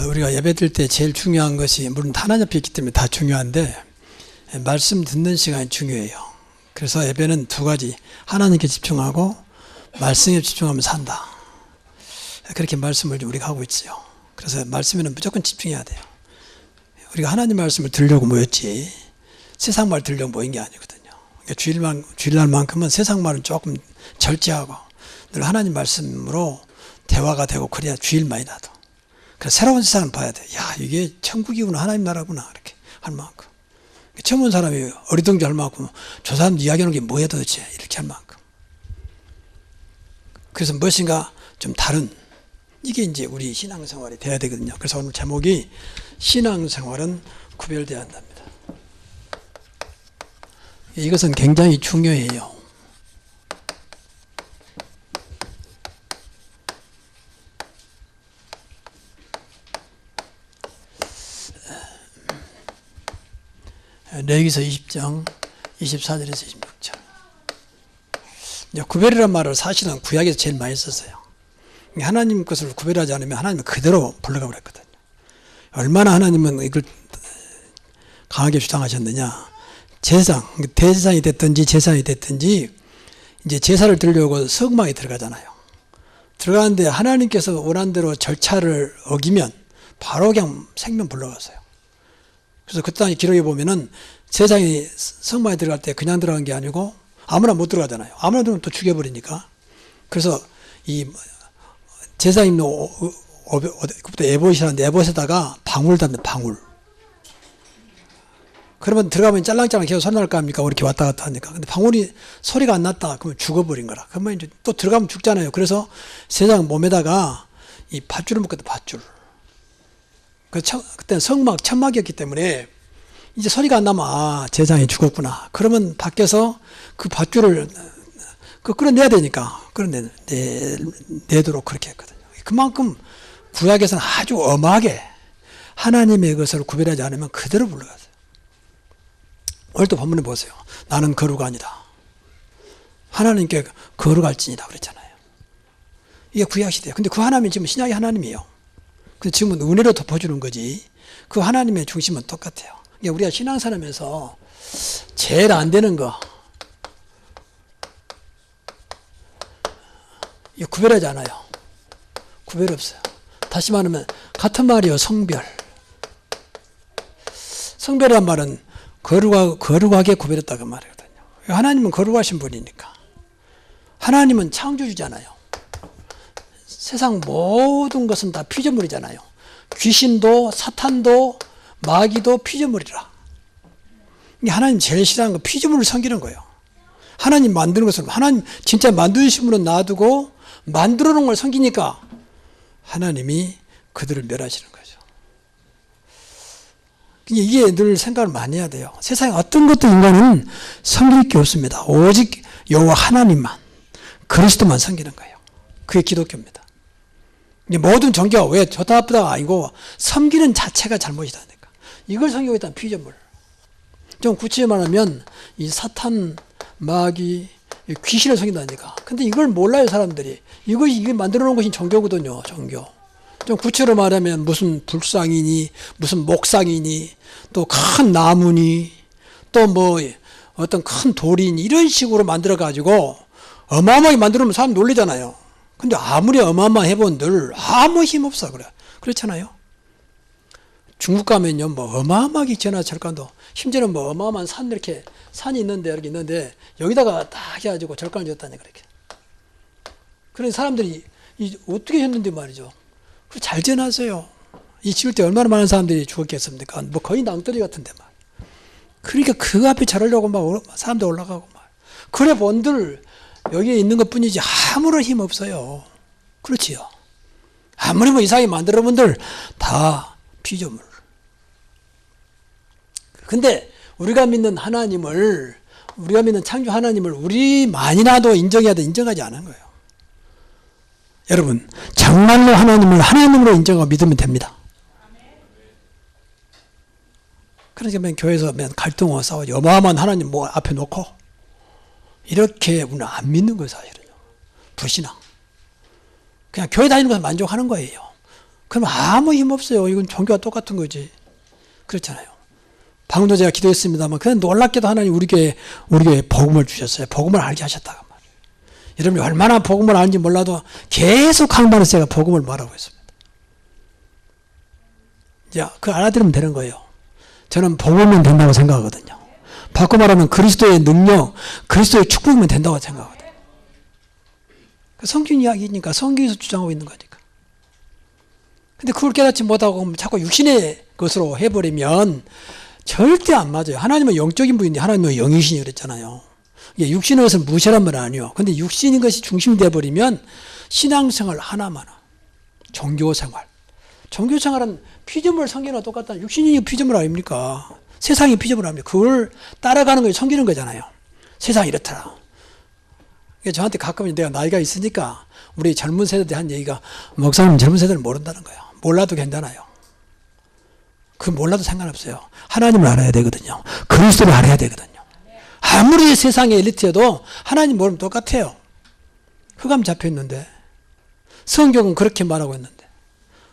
우리가 예배 드릴 때 제일 중요한 것이, 물론 하나님 앞에 있기 때문에 다 중요한데, 말씀 듣는 시간이 중요해요. 그래서 예배는 두 가지, 하나님께 집중하고 말씀에 집중하면 산다. 그렇게 말씀을 우리가 하고 있지요. 그래서 말씀에는 무조건 집중해야 돼요. 우리가 하나님 말씀을 들으려고 모였지 세상 말 들으려고 모인 게 아니거든요. 그러니까 주일날만큼은 세상 말은 조금 절제하고 늘 하나님 말씀으로 대화가 되고, 그래야 주일만이 나도. 그래서 새로운 세상을 봐야 돼. 야, 이게 천국이구나, 하나님 나라구나, 이렇게 할 만큼. 처음 온 사람이 어리둥절 할 만큼, 저 사람 이야기하는 게 뭐야 도대체, 이렇게 할 만큼. 그래서 무엇인가 좀 다른, 이게 이제 우리 신앙생활이 돼야 되거든요. 그래서 오늘 제목이 신앙생활은 구별돼야 한답니다. 이것은 굉장히 중요해요. 레위기서 20장 24절에서 26절. 구별이란 말을 사실은 구약에서 제일 많이 썼어요. 하나님 것을 구별하지 않으면 하나님은 그대로 불러가 버렸거든요. 얼마나 하나님은 이걸 강하게 주장하셨느냐. 제사장, 대제사장이 됐든지 제사장이 됐든지 이제 제사를 드리려고 성막에 들어가잖아요. 들어가는데 하나님께서 원하는 대로 절차를 어기면 바로 그냥 생명 불러갔어요. 그래서 그때 기록에 보면은 제사장이 성막에 들어갈 때 그냥 들어간 게 아니고 아무나 못 들어가잖아요. 아무나 들어가면 또 죽여버리니까. 그래서 이 제사장 입는 그부터 에봇이라는데 에봇에다가 방울 담는 방울. 그러면 들어가면 짤랑짤랑 계속 소리 날 거 아닙니까? 이렇게 왔다 갔다 하니까. 근데 방울이 소리가 안 났다. 그러면 죽어버린 거라. 그러면 이제 또 들어가면 죽잖아요. 그래서 제사장 몸에다가 이 밧줄을 묶었다, 밧줄. 그때는 성막, 천막이었기 때문에 이제 소리가 안 나면, 아, 제사장이 죽었구나. 그러면 밖에서 그 밧줄을 끌어내야 되니까 끌어내도록 그렇게 했거든요. 그만큼 구약에서는 아주 엄하게 하나님의 것을 구별하지 않으면 그대로 불러갔어요. 오늘도 본문에 보세요. 나는 거룩하니다. 하나님께 거룩할지니라 그랬잖아요. 이게 구약 시대예요. 근데 그 하나님이 지금 신약의 하나님이에요. 근데 지금은 은혜로 덮어주는 거지. 그 하나님의 중심은 똑같아요. 그러니까 우리가 신앙생활하면서 제일 안 되는 거, 이거 구별하지 않아요. 구별 없어요. 다시 말하면 같은 말이요. 성별. 성별이란 말은 거룩하게 구별했다고 말이거든요. 하나님은 거룩하신 분이니까. 하나님은 창조주잖아요. 세상 모든 것은 다 피조물이잖아요. 귀신도 사탄도 마귀도 피조물이라. 하나님 제일 싫어하는 건 피조물을 섬기는 거예요. 하나님 만드는 것은, 하나님 진짜 만드신 분은 놔두고 만들어 놓은 걸 섬기니까 하나님이 그들을 멸하시는 거죠. 이게 늘 생각을 많이 해야 돼요. 세상에 어떤 것도 인간은 섬길 게 없습니다. 오직 여호와 하나님만, 그리스도만 섬기는 거예요. 그게 기독교입니다. 모든 종교가 왜 좋다 나쁘다가 아니고 섬기는 자체가 잘못이다니까. 이걸 섬기고 있다는 피조물. 좀 구체적으로 말하면 이 사탄, 마귀, 귀신을 섬긴다니까. 근데 이걸 몰라요, 사람들이. 이걸 만들어 놓은 것이 종교거든요, 종교. 좀 구체로 말하면 무슨 불상이니, 무슨 목상이니, 또 큰 나무니, 또 뭐 어떤 큰 돌이니, 이런 식으로 만들어가지고 어마어마하게 만들어 놓으면 사람 놀리잖아요. 근데 아무리 어마어마해 본들 아무 힘 없어, 그래. 그렇잖아요. 중국 가면요, 뭐 어마어마하게 지어놔, 절간도. 심지어는 뭐 어마어마한 산, 이렇게 산이 있는데, 이렇게 있는데, 여기다가 딱 해가지고 절간을 지었다니, 그렇게. 그런 사람들이 어떻게 했는데 말이죠. 잘 지어놨어요. 이 지을 때 얼마나 많은 사람들이 죽었겠습니까? 뭐 거의 낭떠러지 같은데 말. 그러니까 그 앞에 자르려고 막 사람들 올라가고 말. 그래 본들 여기에 있는 것 뿐이지 아무런 힘 없어요. 그렇지요. 아무리 뭐 이상하게 만들어 본들 다 피조물. 근데 우리가 믿는 하나님을, 우리가 믿는 창조 하나님을 우리만이라도 인정해야 돼, 인정하지 않은 거예요. 여러분, 정말로 하나님을 하나님으로 인정하고 믿으면 됩니다. 그러니까 맨 교회에서 맨 갈등하고 싸우지. 어마어마한 하나님 뭐 앞에 놓고 이렇게 우리는 안 믿는 거예요, 사실은요. 불신앙. 그냥 교회 다니는 것에 만족하는 거예요. 그럼 아무 힘 없어요. 이건 종교가 똑같은 거지. 그렇잖아요. 방금도 제가 기도했습니다만 그냥 놀랍게도 하나님 우리에게 복음을 주셨어요. 복음을 알게 하셨다고 말이에요. 여러분이 얼마나 복음을 아는지 몰라도 계속 강단에서 제가 복음을 말하고 있습니다. 자, 그거 알아들으면 되는 거예요. 저는 복음이면 된다고 생각하거든요. 바꿔 말하면 그리스도의 능력, 그리스도의 축복이면 된다고 생각하거든요. 성경 이야기니까 성경에서 주장하고 있는 거니까. 근데 그걸 깨닫지 못하고 자꾸 육신의 것으로 해버리면 절대 안 맞아요. 하나님은 영적인 분인데 하나님은 영이신이 그랬잖아요. 이게 육신의 것을 무시하란 말은 아니에요. 근데 육신인 것이 중심이 되어버리면 신앙생활 하나만, 종교생활. 종교생활은 피조물 성경과 똑같다. 육신이 피조물 아닙니까? 세상이 피조물 아닙니까? 그걸 따라가는 걸 섬기는 거잖아요. 세상이 이렇더라. 저한테 가끔 내가 나이가 있으니까 우리 젊은 세대에 한 얘기가 목사님 젊은 세대를 모른다는 거예요. 몰라도 괜찮아요. 그 몰라도 상관없어요. 하나님을 알아야 되거든요. 그리스도를 알아야 되거든요. 아무리 세상의 엘리트여도 하나님 모르면 똑같아요. 흑암 잡혀있는데 성경은 그렇게 말하고 있는데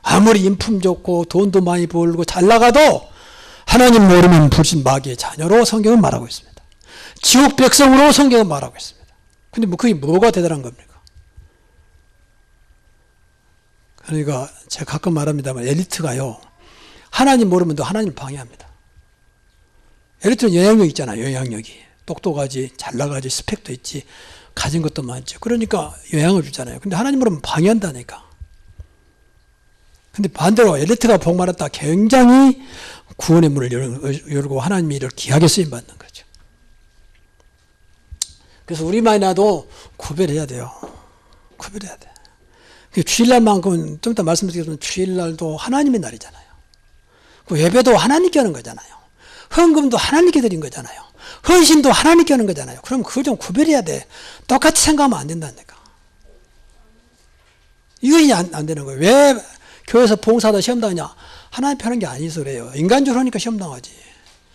아무리 인품 좋고 돈도 많이 벌고 잘 나가도 하나님 모르면 불신 마귀의 자녀로 성경은 말하고 있습니다. 지옥 백성으로 성경은 말하고 있습니다. 근데 그게 뭐가 대단한 겁니까? 그러니까 제가 가끔 말합니다만 엘리트가요. 하나님 모르면 또 하나님 방해합니다. 엘리트는 영향력 있잖아요. 영향력이. 똑똑하지, 잘 나가지, 스펙도 있지, 가진 것도 많죠. 그러니까 영향을 주잖아요. 근데 하나님 모르면 방해한다니까. 근데 반대로 엘리트가 복 받았다 굉장히 구원의 문을 열고 하나님이 이를 귀하게 쓰임받는 거죠. 그래서 우리만이라도 구별해야 돼요. 구별해야 돼. 주일날만큼은 좀 이따 말씀드리겠지만 주일날도 하나님의 날이잖아요. 그 예배도 하나님께 하는 거잖아요. 헌금도 하나님께 드린 거잖아요. 헌신도 하나님께 하는 거잖아요. 그럼 그걸 좀 구별해야 돼. 똑같이 생각하면 안 된다니까. 이것이 안 되는 거예요. 왜 교회에서 봉사하다 시험당하냐? 하나님 하는 게 아니서 그래요. 인간적으로 하니까 시험당하지.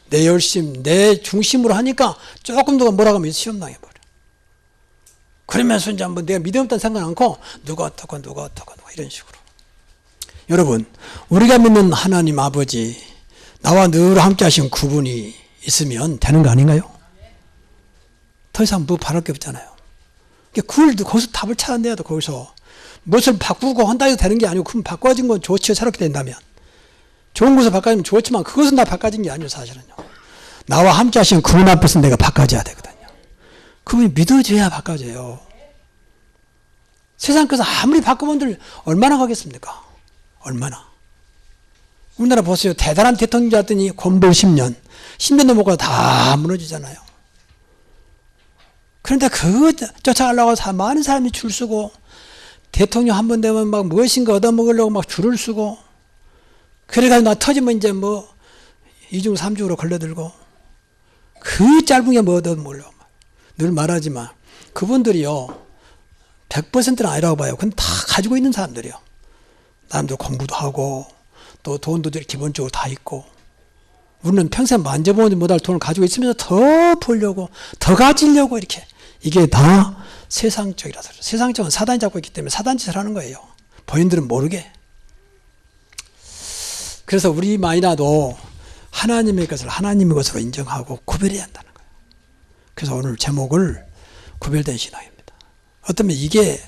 내 열심, 내 중심으로 하니까 조금 더 뭐라고 하면 시험당해버려. 그러면서 이제 한번 내가 믿음 없다는 생각 않고 누가 어떻고 이런 식으로. 여러분, 우리가 믿는 하나님 아버지, 나와 늘 함께 하신 그분이 있으면 되는 거 아닌가요? 더 이상 뭐 바랄 게 없잖아요. 그걸 거기서 답을 찾아내야 돼. 거기서 무엇을 바꾸고 한다 해도 되는 게 아니고 그럼 바꿔진 건 좋지요. 새롭게 된다면 좋은 것을 바꿔지면 좋지만 그것은 다 바꿔진 게 아니에요. 사실은요. 나와 함께 하신 그분 앞에서 내가 바꿔져야 되거든요. 그분이 믿어줘야 바꿔져요. 세상에서 아무리 바꿔본들 얼마나 가겠습니까? 얼마나. 우리나라 보세요. 대단한 대통령 했더니 권벌 10년 넘어가 다 무너지잖아요. 그런데 그거 쫓아가려고 많은 사람이 줄 서고 대통령 한 번 되면 막 무엇인가 얻어먹으려고 막 줄을 서고 그래가지고 나 터지면 이제 뭐 2중 3중으로 걸려들고 그 짧은 게 뭐 얻어먹으려고 늘 말하지만 그분들이요 100%는 아니라고 봐요. 그건 다 가지고 있는 사람들이요. 남들 공부도 하고 또 돈도 기본적으로 다 있고 우리는 평생 만져보지 못할 돈을 가지고 있으면서 더 벌려고 더 가지려고 이렇게 이게 다 세상적이라서 세상적은 사단이 잡고 있기 때문에 사단 짓을 하는 거예요. 본인들은 모르게. 그래서 우리만이라도 하나님의 것을 하나님의 것으로 인정하고 구별해야 한다는 거예요. 그래서 오늘 제목을 구별된 신앙입니다. 어쩌면 이게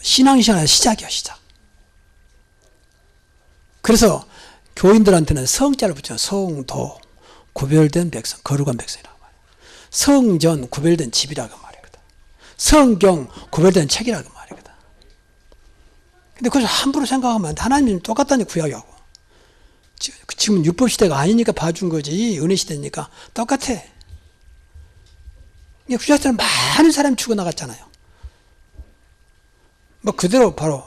신앙생활의 시작이야, 시작. 그래서 교인들한테는 성자를 붙여요. 성도, 구별된 백성, 거룩한 백성이라고 말해요. 성전, 구별된 집이라고 말이거든. 성경, 구별된 책이라고 말이거든. 근데 그걸 함부로 생각하면 안 돼. 하나님은 똑같다니 구약하고. 지금 율법시대가 아니니까 봐준 거지. 은혜시대니까 똑같아. 구약시대는 많은 사람이 죽어나갔잖아요. 뭐 그대로 바로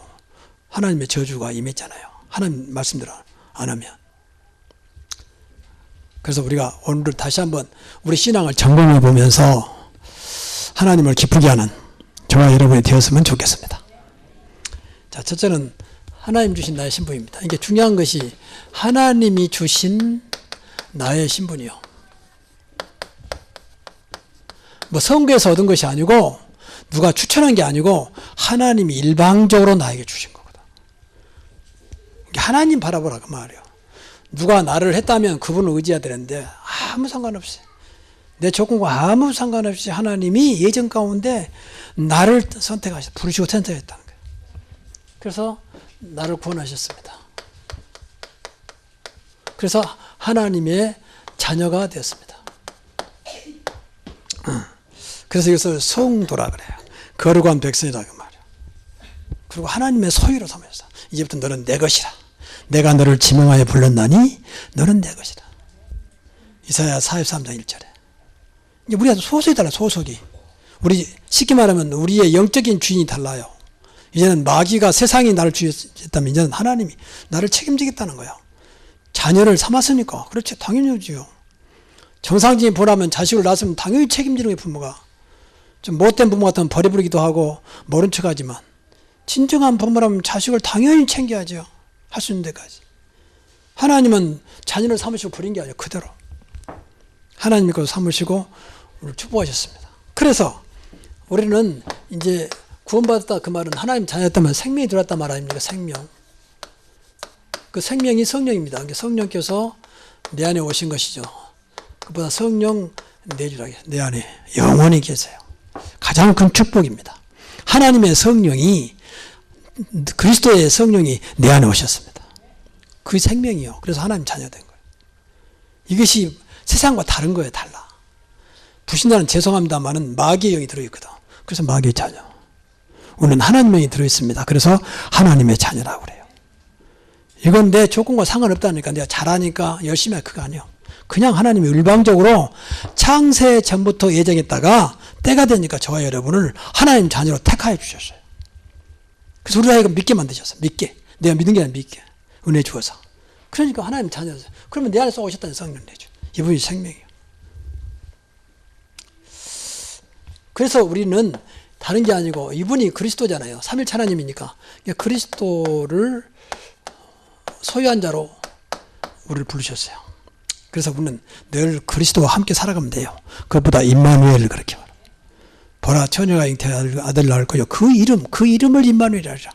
하나님의 저주가 임했잖아요. 하나님 말씀대로 안 하면. 그래서 우리가 오늘 다시 한번 우리 신앙을 점검해 보면서 하나님을 기쁘게 하는 저와 여러분이 되었으면 좋겠습니다. 자, 첫째는 하나님 주신 나의 신분입니다. 이게 중요한 것이 하나님이 주신 나의 신분이요. 뭐 선교에서 얻은 것이 아니고 누가 추천한 게 아니고 하나님이 일방적으로 나에게 주신 거거든. 하나님 바라보라 그 말이에요. 누가 나를 했다면 그분을 의지해야 되는데 아무 상관없이 내 조건과 아무 상관없이 하나님이 예정 가운데 나를 선택하셔 부르시고 선택했다는 거예요. 그래서 나를 구원하셨습니다. 그래서 하나님의 자녀가 되었습니다. 그래서 이것을 성도라 그래요. 거룩한 백성이라 그 말이에요. 그리고 하나님의 소유로 삼으셨어. 이제부터 너는 내 것이라. 내가 너를 지명하여 불렀나니 너는 내 것이라. 이사야 43장 1절에. 이제 우리가 소속이 달라요. 소속이. 우리 쉽게 말하면 우리의 영적인 주인이 달라요. 이제는 마귀가 세상이 나를 주였다면 이제는 하나님이 나를 책임지겠다는 거예요. 자녀를 삼았으니까. 그렇지. 당연히지요. 정상적인 부모라면 자식을 낳았으면 당연히 책임지는 게 부모가. 좀 못된 부모 같으면 버려버리기도 하고 모른 척하지만 진정한 부모라면 자식을 당연히 챙겨야죠. 할 수 있는 데까지. 하나님은 자녀를 삼으시고 버린 게 아니에요. 그대로. 하나님이 그 삼으시고 우리를 축복하셨습니다. 그래서 우리는 이제 구원받았다 그 말은 하나님 자녀였다면 생명이 들어왔단 말 아닙니까? 생명. 그 생명이 성령입니다. 성령께서 내 안에 오신 것이죠. 그보다 성령 내주라. 내 안에 영원히 계세요. 가장 큰 축복입니다. 하나님의 성령이 그리스도의 성령이 내 안에 오셨습니다. 그 생명이요. 그래서 하나님 자녀 된 거예요. 이것이 세상과 다른 거예요. 달라. 불신자는 죄송합니다만은 마귀의 영이 들어있거든. 그래서 마귀의 자녀. 우리는 하나님의 영이 들어있습니다. 그래서 하나님의 자녀라고 그래요. 이건 내 조건과 상관없다니까. 내가 잘하니까 열심히 할 그거 아니에요. 그냥 하나님이 일방적으로 창세 전부터 예정했다가 때가 되니까 저와 여러분을 하나님 자녀로 택하여 주셨어요. 그래서 우리 아이가 믿게 만드셨어요. 믿게. 내가 믿는 게 아니라 믿게. 은혜 주어서. 그러니까 하나님 자녀였어요. 그러면 내 안에 쏘 오셨다는 성령 내죠. 이분이 생명이에요. 그래서 우리는 다른 게 아니고 이분이 그리스도잖아요. 삼일체 하나님이니까. 그리스도를 소유한 자로 우리를 부르셨어요. 그래서 우리는 늘 그리스도와 함께 살아가면 돼요. 그것보다 임마누엘을 그렇게 말해요. 보라 처녀가 잉태할 아들 낳을 거요. 그 이름을 임마누엘이라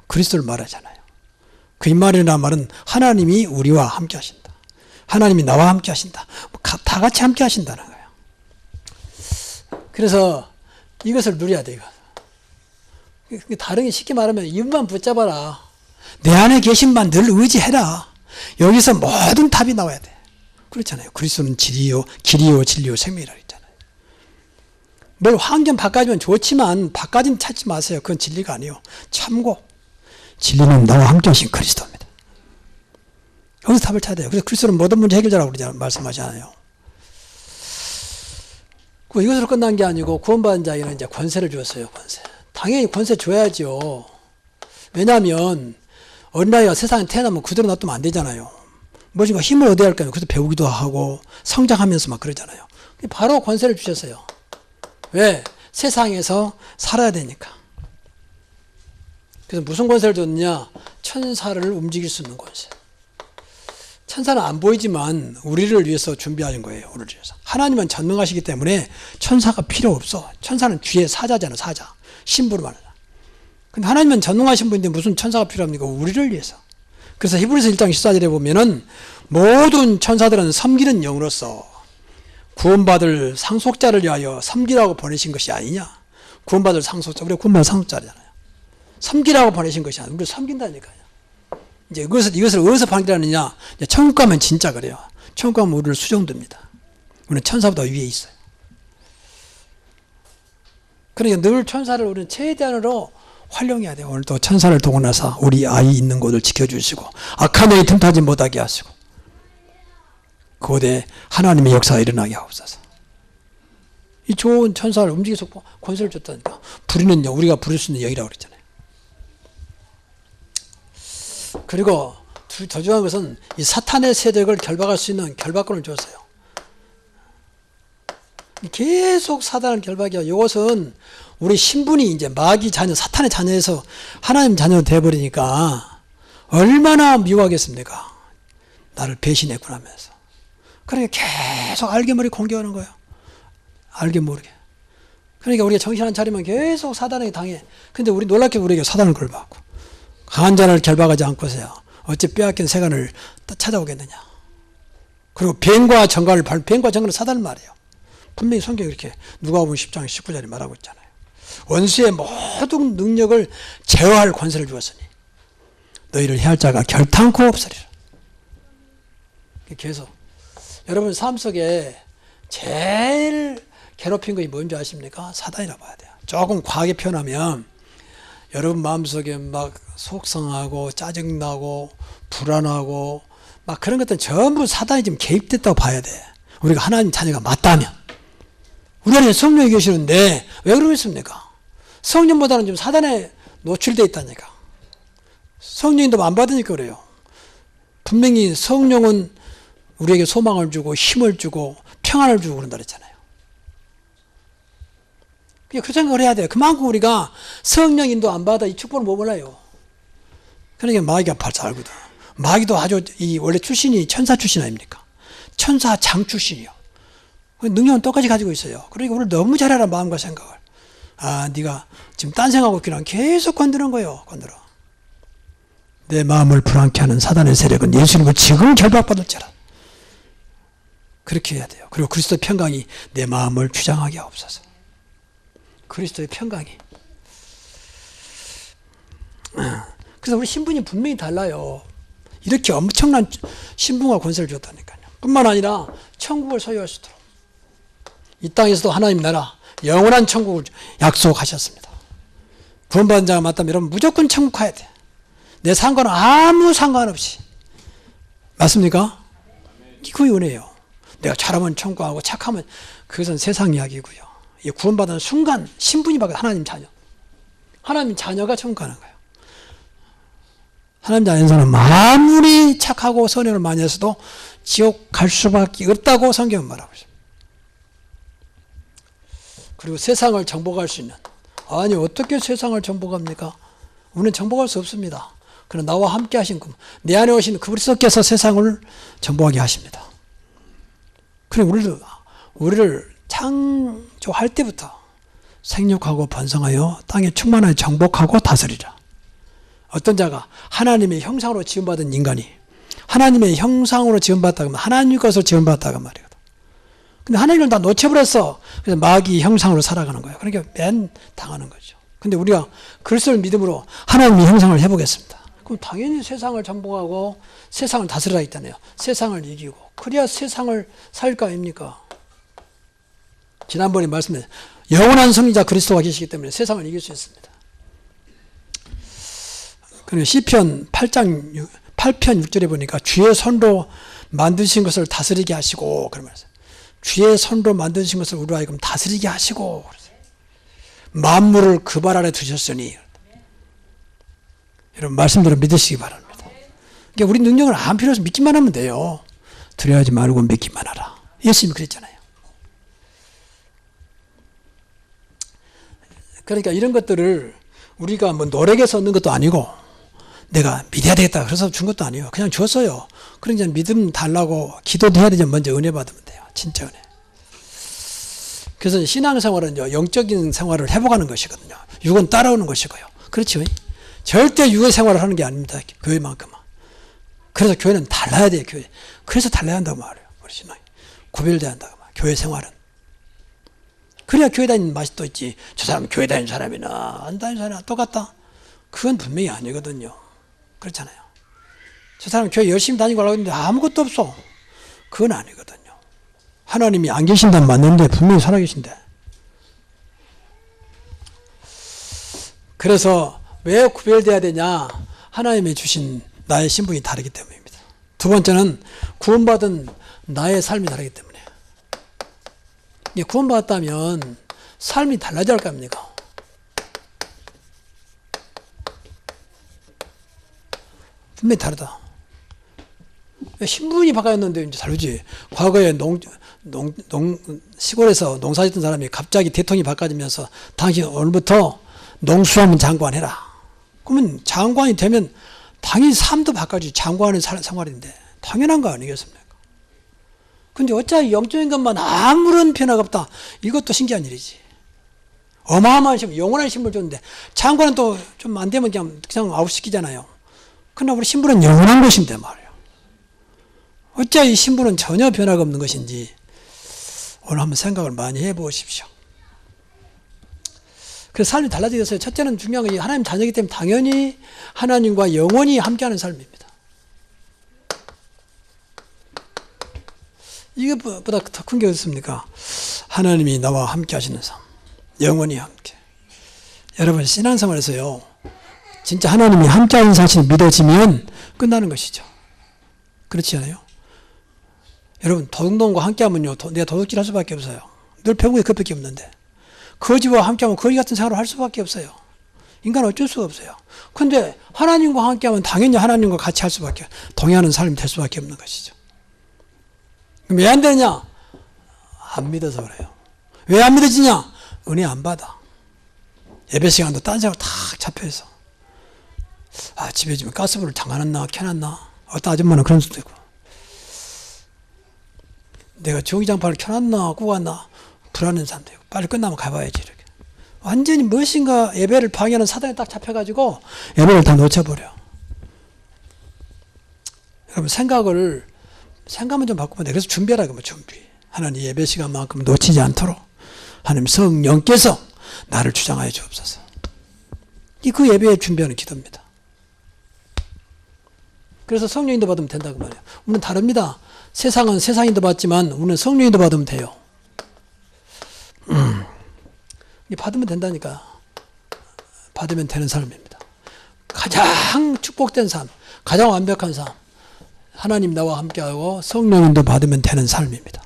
그리스도를 말하잖아요. 그 임마누엘이라는 말은 하나님이 우리와 함께 하신다. 하나님이 나와 함께 하신다. 다 같이 함께 하신다는 거예요. 그래서 이것을 누려야 돼요. 다른 게 쉽게 말하면 이분만 붙잡아라. 내 안에 계신 만 늘 의지해라. 여기서 모든 답이 나와야 돼. 그렇잖아요. 그리스도는 길이요 진리요 생명이라고 했잖아요. 뭘 환경 바꿔주면 좋지만 바꿔진 찾지 마세요. 그건 진리가 아니에요. 참고 진리는 나와 함께 하신 그리스도입니다. 여기서 답을 찾아야 돼요. 그래서 그리스도는 모든 문제 해결자라고 말씀하잖아요. 이것으로 끝난 게 아니고 구원받은 자에게는 이제 권세를 주었어요. 권세. 당연히 권세 줘야죠. 왜냐하면 어린아이가 세상에 태어나면 그대로 놔두면 안 되잖아요. 무엇인가 힘을 얻어야 할 거예요. 그래서 배우기도 하고 성장하면서 막 그러잖아요. 바로 권세를 주셨어요. 왜? 세상에서 살아야 되니까. 그래서 무슨 권세를 줬느냐? 천사를 움직일 수 있는 권세. 천사는 안 보이지만 우리를 위해서 준비하는 거예요. 우리를 위해서. 하나님은 전능하시기 때문에 천사가 필요 없어. 천사는 주의 사자잖아. 사자. 신부로 말하자. 근데 하나님은 전능하신 분인데 무슨 천사가 필요합니까? 우리를 위해서. 그래서 히브리서 1장 14절에 보면은 모든 천사들은 섬기는 영으로서 구원받을 상속자를 위하여 섬기라고 보내신 것이 아니냐. 구원받을 상속자. 우리가 구원받을 상속자잖아요. 섬기라고 보내신 것이 아니라 우리를 섬긴다니까요. 이제 이것을 어디서 판결하느냐. 천국 가면 진짜 그래요. 천국 가면 우리를 수정됩니다. 우리는 천사보다 위에 있어요. 그러니까 늘 천사를 우리는 최대한으로 활용해야 돼요. 오늘도 천사를 동원해서 우리 아이 있는 곳을 지켜주시고 악한 영이 틈타지 못하게 하시고 그곳에 하나님의 역사가 일어나게 하옵소서. 이 좋은 천사를 움직여서 권세를 줬다니까. 부리는 영, 우리가 부릴 수 있는 영이라고 그랬잖아요. 그리고 더 중요한 것은 이 사탄의 세력을 결박할 수 있는 결박권을 줬어요. 계속 사단을 결박해요. 이것은 우리 신분이 이제 마귀 자녀, 사탄의 자녀에서 하나님 자녀로 되어버리니까 얼마나 미워하겠습니까? 나를 배신했구나 하면서. 그러니까 계속 알게 모르게 공격하는 거예요. 알게 모르게. 그러니까 우리가 정신 안 차리면 계속 사단에게 당해. 근데 우리 놀랍게 우리에게 사단을 걸받고 강한 자를 결박하지 않고서야 어찌 빼앗긴 세간을 찾아오겠느냐. 그리고 뱀과 정갈을 사단을 말해요. 분명히 성경이 이렇게 누가복음 10장 19절에 말하고 있잖아요. 원수의 모든 능력을 제어할 권세를 주었으니 너희를 해할 자가 결탄코 없으리라. 계속 여러분 삶 속에 제일 괴롭힌 것이 뭔지 아십니까? 사단이라고 봐야 돼요. 조금 과하게 표현하면 여러분 마음속에 막 속상하고 짜증나고 불안하고 막 그런 것들은 전부 사단이 지금 개입됐다고 봐야 돼. 우리가 하나님 자녀가 맞다면. 우리 안에 성령이 계시는데 왜 그러겠습니까? 성령보다는 지금 사단에 노출되어 있다니까. 성령인도 안 받으니까 그래요. 분명히 성령은 우리에게 소망을 주고 힘을 주고 평안을 주고 그런다 그랬잖아요. 그 생각을 해야 돼요. 그만큼 우리가 성령인도 안 받아 이 축복을 못 몰라요. 그러니까 마귀가 잘 알거든. 마귀도 아주 원래 출신이 천사 출신 아닙니까? 천사 장 출신이요. 능력은 똑같이 가지고 있어요. 그러니까 우리를 너무 잘 알아, 마음과 생각을. 아, 네가 지금 딴 생각하고 있기는 계속 건드는 거예요. 건드려. 내 마음을 불안케 하는 사단의 세력은 예수님을 지금 결박받을지라. 그렇게 해야 돼요. 그리고 그리스도의 평강이 내 마음을 주장하게 하옵소서. 그리스도의 평강이. 그래서 우리 신분이 분명히 달라요. 이렇게 엄청난 신분과 권세를 줬다니까요. 뿐만 아니라 천국을 소유할 수 있도록 이 땅에서도 하나님 나라 영원한 천국을 약속하셨습니다. 구원받은 자가 맞다면 여러분 무조건 천국 가야 돼. 내 상관은 아무 상관없이. 맞습니까? 그게 은혜예요. 내가 잘하면 천국 가고 착하면 그것은 세상 이야기고요. 이 구원받은 순간 신분이 바뀌어 하나님 자녀. 하나님 자녀가 천국 가는 거예요. 하나님 자녀인 사람은 아무리 착하고 선행을 많이 했어도 지옥 갈 수밖에 없다고 성경은 말하고 있습니다. 그리고 세상을 정복할 수 있는, 아니 어떻게 세상을 정복합니까? 우리는 정복할 수 없습니다. 그러나 나와 함께 하신 내 안에 오신 그리스도께서 세상을 정복하게 하십니다. 그래 우리를 창조할 때부터 생육하고 번성하여 땅에 충만하여 정복하고 다스리라. 어떤 자가 하나님의 형상으로 지음받은 인간이 하나님의 형상으로 지음받다가 하면 하나님 것으로 지음받다가 말이거든. 근데 하나님을 다 놓쳐버렸어. 그래서 마귀 형상으로 살아가는 거예요. 그러니까 맨 당하는 거죠. 근데 우리가 그리스도를 믿음으로 하나님의 형상을 해보겠습니다. 그럼 당연히 세상을 정복하고 세상을 다스리라 했잖아요. 세상을 이기고 그래야 세상을 살 거 아닙니까? 지난번에 말씀드린 영원한 승리자 그리스도가 계시기 때문에 세상을 이길 수 있습니다. 그리고 시편 8편 6절에 보니까 주의 손으로 만드신 것을 다스리게 하시고 그러면서 주의 손으로 만드신 것을 우리로 하여금 다스리게 하시고 만물을 그 발 아래 두셨으니 여러분 말씀대로 믿으시기 바랍니다. 그러니까 우리 능력을 안 필요 없어 믿기만 하면 돼요. 두려워하지 말고 믿기만 하라. 예수님이 그랬잖아요. 그러니까 이런 것들을 우리가 뭐 노력해서 얻는 것도 아니고 내가 믿어야 되겠다 그래서 준 것도 아니에요. 그냥 줬어요. 그러니까 믿음 달라고 기도도 해야 되지 먼저 은혜 받으면 돼요. 진짜 은혜. 그래서 신앙생활은 영적인 생활을 회복하는 것이거든요. 육은 따라오는 것이고요. 그렇죠? 절대 육의 생활을 하는 게 아닙니다. 교회만큼은. 그래서 교회는 달라야 돼요. 교회. 그래서 달라야 한다고 말해요. 우리 신앙이. 구별돼야 한다고 말해요. 교회 생활은. 그래야 교회 다니는 맛이 또 있지. 저 사람은 교회 다니는 사람이나 안 다니는 사람이나 똑같다. 그건 분명히 아니거든요. 그렇잖아요. 저 사람 교회 열심히 다니고 하려고 했는데 아무것도 없어. 그건 아니거든요. 하나님이 안 계신다면 맞는데 분명히 살아계신데. 그래서 왜 구별돼야 되냐? 하나님이 주신 나의 신분이 다르기 때문입니다. 두 번째는 구원받은 나의 삶이 다르기 때문에. 구원받았다면 삶이 달라져야 할 거 아닙니까? 분명히 다르다. 신분이 바뀌었는데 이제 다르지. 과거에 시골에서 농사 짓던 사람이 갑자기 대통령이 바꿔지면서 당신 오늘부터 농수산물 장관 해라. 그러면 장관이 되면 당연히 삶도 바꿔지지. 장관의 생활인데 당연한 거 아니겠습니까? 근데 어차피 영적인 것만 아무런 변화가 없다. 이것도 신기한 일이지. 어마어마한 신분, 영원한 신분을 줬는데 장관은 또 좀 안 되면 그냥 아웃시키잖아요. 그러나 우리 신분은 영원한 것인데 말이에요. 어째 이 신분은 전혀 변화가 없는 것인지 오늘 한번 생각을 많이 해보십시오. 그래서 삶이 달라지겠어요. 첫째는 중요한 건 하나님 자녀이기 때문에 당연히 하나님과 영원히 함께하는 삶입니다. 이것보다 더 큰 게 어딨습니까? 하나님이 나와 함께 하시는 삶. 영원히 함께. 여러분 신앙생활에서요. 진짜 하나님이 함께 하는 사실이 믿어지면 끝나는 것이죠. 그렇지 않아요? 여러분 도둑놈과 함께하면요. 내가 도둑질 할 수밖에 없어요. 늘 배운 게 그것밖에 없는데. 거지와 함께하면 거지 같은 생활을 할 수밖에 없어요. 인간은 어쩔 수가 없어요. 그런데 하나님과 함께하면 당연히 하나님과 같이 할 수밖에, 동의하는 삶이 될 수밖에 없는 것이죠. 왜 안 되느냐? 안 믿어서 그래요. 왜 안 믿어지냐? 은혜 안 받아. 예배 시간도 딴 생각 다 잡혀있어. 집에 지금 가스불을 잠가놨나 켜놨나. 어떤 아줌마는 그런 수도 있고. 내가 전기장판을 켜놨나 끄고왔나 불안한 사람도 있고. 빨리 끝나면 가봐야지 이렇게. 완전히 무엇인가 예배를 방해하는 사단에 딱 잡혀가지고 예배를 다 놓쳐버려. 여러분 생각만 좀 바꾸면 돼. 그래서 준비하라고 하면 준비. 하나님 예배 시간만큼 놓치지 않도록 하나님 성령께서 나를 주장하여 주옵소서. 그 예배에 준비하는 기도입니다. 그래서 성령인도 받으면 된다고 말이에요. 우리는 다릅니다. 세상은 세상인도 받지만 우리는 성령인도 받으면 돼요. 받으면 된다니까. 받으면 되는 삶입니다. 가장 축복된 삶, 가장 완벽한 삶. 하나님 나와 함께하고 성령인도 받으면 되는 삶입니다.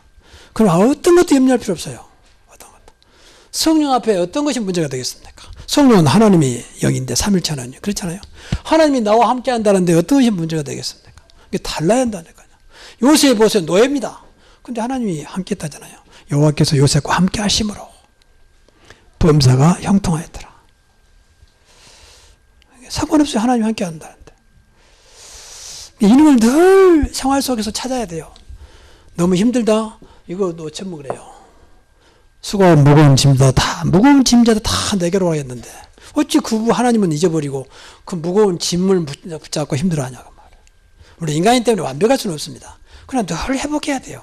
그럼 어떤 것도 염려할 필요 없어요. 어떤 것도. 성령 앞에 어떤 것이 문제가 되겠습니까? 성령은 하나님이 영인데 삼일체 하나님. 그렇잖아요. 하나님이 나와 함께 한다는데 어떤 것이 문제가 되겠습니까? 이게 달라야 한다니까요. 요셉 보세요. 노예입니다. 근데 하나님이 함께 했다잖아요. 여호와께서 요셉과 함께 하심으로 범사가 형통하였더라. 상관없이 하나님이 함께 한다는데. 이런 걸 늘 생활 속에서 찾아야 돼요. 너무 힘들다? 이거 놓치면 그래요. 수고하고 무거운 짐자 무거운 짐자도 다 내게로 와야겠는데 어찌 그 하나님은 잊어버리고 그 무거운 짐을 붙잡고 힘들어하냐고 말이에요. 우리 인간인 때문에 완벽할 수는 없습니다. 그러나 늘 회복해야 돼요.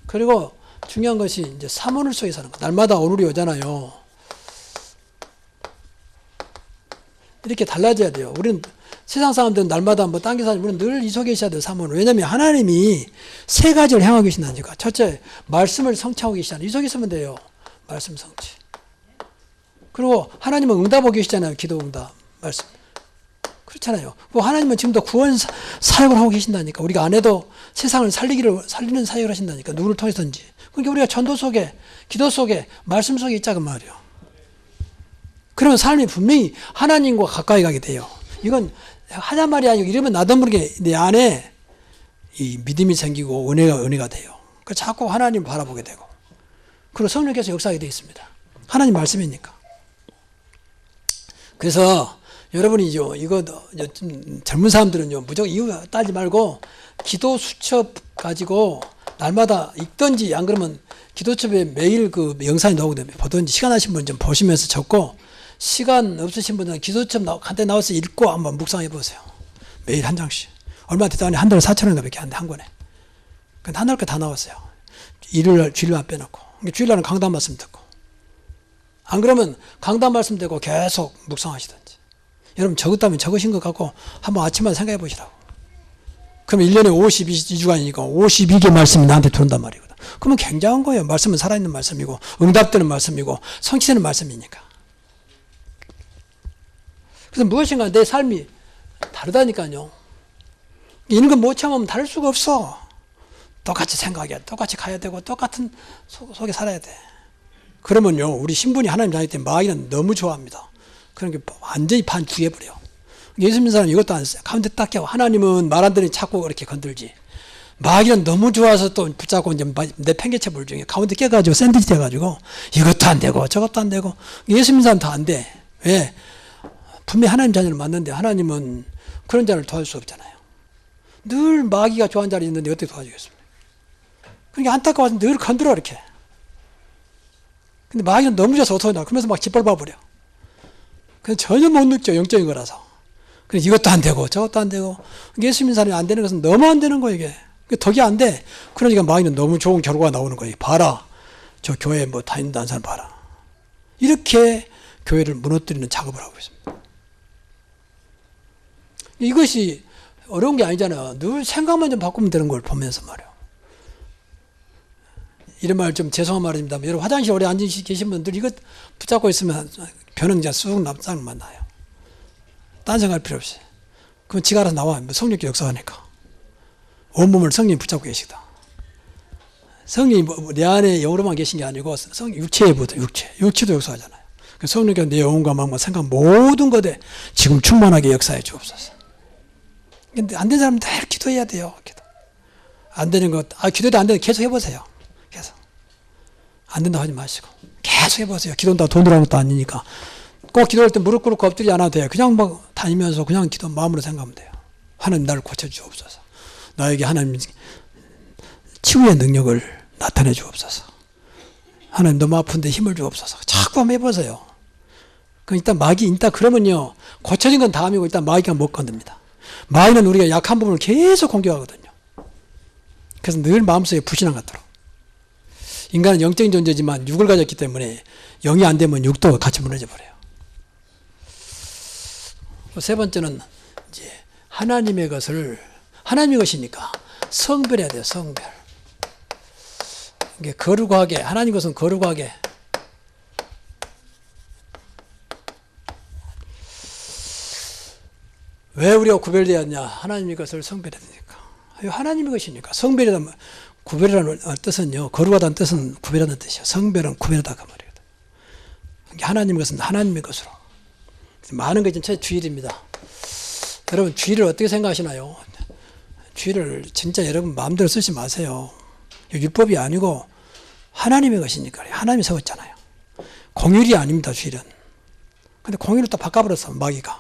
그리고 중요한 것이 이제 사모늘 속에 사는 거. 날마다 오늘이 오잖아요. 이렇게 달라져야 돼요. 우리는 세상 사람들은 날마다 뭐 딴 게 사는 우리는 늘 이 속에 있어야 돼요. 사모늘. 왜냐하면 하나님이 세 가지를 행하고 계신다니까. 첫째, 말씀을 성취하고 계시잖아요. 이 속에 있으면 돼요. 말씀 성취. 그리고 하나님은 응답하고 계시잖아요. 기도 응답. 말씀. 그렇잖아요. 하나님은 지금도 구원 사역을 하고 계신다니까. 우리가 안 해도 세상을 살리는 사역을 하신다니까. 누구를 통해서든지. 그러니까 우리가 전도 속에, 기도 속에, 말씀 속에 있자고 말이에요. 그러면 삶이 분명히 하나님과 가까이 가게 돼요. 이건 하잔 말이 아니고 이러면 나도 모르게 내 안에 이 믿음이 생기고 은혜가 돼요. 그 자꾸 하나님 바라보게 되고. 그리고 성령께서 역사하게 되어 있습니다. 하나님 말씀이니까. 그래서 여러분이죠. 이거 젊은 사람들은요. 무조건 이유 따지 말고 기도 수첩 가지고 날마다 읽든지 안 그러면 기도첩에 매일 그 영상이 나오거든요. 보든지 시간 하신 분 좀 보시면서 적고 시간 없으신 분들은 기도첩 한때 나와서 읽고 한번 묵상해 보세요. 매일 한 장씩. 얼마 대단히 한 달에 4,000원인가 밖에 안 돼, 한 권에. 근데 한 달 거 다 나왔어요. 일요일, 주일날 빼놓고. 주일날은 강단 말씀 듣고. 안 그러면 강단 말씀 듣고 계속 묵상하시든지. 여러분 적었다면 적으신 것 같고 한번 아침마다 생각해 보시라고. 그럼 1년에 52주간이니까 52개 말씀이 나한테 들어온단 말이거든. 그러면 굉장한 거예요. 말씀은 살아있는 말씀이고 응답되는 말씀이고 성취되는 말씀이니까. 그래서 무엇인가 내 삶이 다르다니까요. 이런 거 못 참으면 다를 수가 없어. 똑같이 생각해야 돼. 똑같이 가야 되고 똑같은 속에 살아야 돼. 그러면요. 우리 신분이 하나님 자녀이기 때문에 마귀는 너무 좋아합니다. 그런 게 완전히 반 죽여버려. 예수 믿는 사람은 이것도 안 써요. 가운데 딱 껴. 하나님은 말 안 들으니 자꾸 그렇게 건들지. 마귀는 너무 좋아서 또 붙잡고 이제 내 팽개쳐 볼 중에 가운데 껴가지고 샌드위치 돼가지고 이것도 안 되고 저것도 안 되고 예수 믿는 사람 다 안 돼. 왜? 분명히 하나님 자녀를 맞는데 하나님은 그런 자를 도와줄 수 없잖아요. 늘 마귀가 좋아하는 자리 있는데 어떻게 도와주겠습니까? 그러니까 안타까워서 늘 건드려 이렇게. 근데 마귀는 너무 좋아서 어떻게 나 그러면서 막 짓밟아 버려. 그래서 전혀 못 느껴, 영적인 거라서. 그래서 이것도 안 되고 저것도 안 되고 예수 믿는 사람이 안 되는 것은 너무 안 되는 거예요, 이게. 덕이 안 돼. 그러니까 마귀는 너무 좋은 결과가 나오는 거예요. 봐라, 저 교회 뭐 다닌다는 사람 봐라. 이렇게 교회를 무너뜨리는 작업을 하고 있습니다. 이것이 어려운 게 아니잖아요. 늘 생각만 좀 바꾸면 되는 걸 보면서 말이에요. 이런 말 좀 죄송한 말입니다. 여러분 화장실 오래 앉아 계신 분들 이거 붙잡고 있으면 변형자 쑥 남상을 만나요. 딴 생각할 필요 없이. 그럼 지가 알아서 나와. 성령께 역사하니까. 온몸을 성령이 붙잡고 계시다. 성령이 내 안에 영으로만 계신 게 아니고 육체에 보다 육체도 역사하잖아요. 성령께 내 영혼과 마음과 생각 모든 것에 지금 충만하게 역사해 주옵소서. 근데 안 되는 사람은 늘 기도해야 돼요. 기도. 안 되는 것, 기도도 안 되는 계속 해보세요. 계속. 안 된다고 하지 마시고. 계속 해보세요. 기도는 다 돈으로 하는 것도 아니니까. 꼭 기도할 때 무릎 꿇고 엎드리지 않아도 돼요. 그냥 막 다니면서 그냥 기도 마음으로 생각하면 돼요. 하나님 나를 고쳐주옵소서. 나에게 하나님 치유의 능력을 나타내 주옵소서. 하나님 너무 아픈데 힘을 주옵소서. 자꾸 한번 해보세요. 그럼 일단 그러면요. 고쳐진 건 다음이고 일단 마귀가 못 건듭니다. 마귀는 우리가 약한 부분을 계속 공격하거든요. 그래서 늘 마음속에 불신앙 같도록. 인간은 영적인 존재지만 육을 가졌기 때문에 영이 안 되면 육도 같이 무너져 버려요. 세 번째는 이제 하나님의 것이니까 성별해야 돼요. 성별. 이게 거룩하게, 하나님 것은 거룩하게. 왜 우리가 구별되었냐? 하나님의 것을 성별해야 되니까. 하나님의 것이니까. 성별이라는 구별이라는 뜻은요. 거룩하다는 뜻은 구별하는 뜻이에요. 성별은 구별하다 그 말이거든요. 하나님의 것은 하나님의 것으로. 많은 게 지금 주일입니다. 여러분 주일을 어떻게 생각하시나요? 주일을 진짜 여러분 마음대로 쓰지 마세요. 율법이 아니고 하나님의 것이니까. 하나님이 세웠잖아요. 공휴일이 아닙니다. 주일은. 근데 공휴일을 또 바꿔버렸어 마귀가.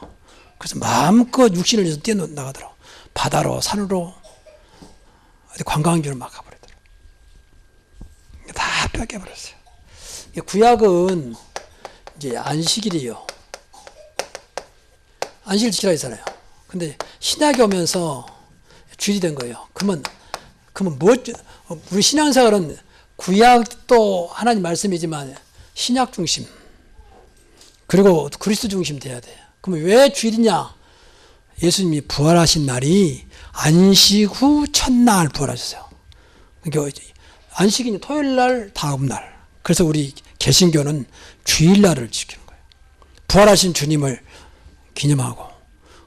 그래서 마음껏 육신을 위해서 뛰어나가더라고. 바다로 산으로 어디 관광지로 막 가버리더라고. 다 뺏겨버렸어요. 구약은 이제 안식일이요. 안식일 지키라 했잖아요. 근데 신약이 오면서 주일이 된 거예요. 그러면 우리 신앙생활은 구약도 하나님 말씀이지만 신약 중심 그리고 그리스도 중심 돼야 돼요. 그러면 왜 주일이냐? 예수님이 부활하신 날이 안식 후 첫날 부활하셨어요. 그러니까 안식일이 토요일 날 다음 날. 그래서 우리 개신교는 주일날을 지키는 거예요. 부활하신 주님을 기념하고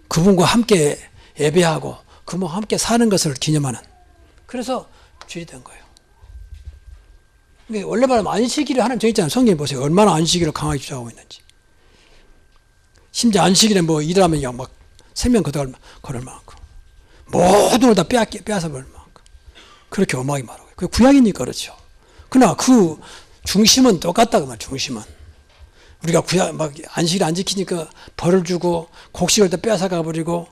그분과 함께 예배하고 그분과 함께 사는 것을 기념하는. 그래서 주일이 된 거예요. 원래 말하면 안식일을 하나님 정했잖아요. 성경에 보세요. 얼마나 안식일을 강하게 주장하고 있는지. 심지어 안식일에 일을 하면 막 생명 걸을 만큼 모든 걸 다 빼앗아 버릴 만큼 그렇게 엄하게 말하고. 그 구약이니까 그렇죠. 그러나 그 중심은 똑같다 그 말. 중심은 우리가 안식일 안 지키니까 벌을 주고 곡식을 다 빼앗아 가버리고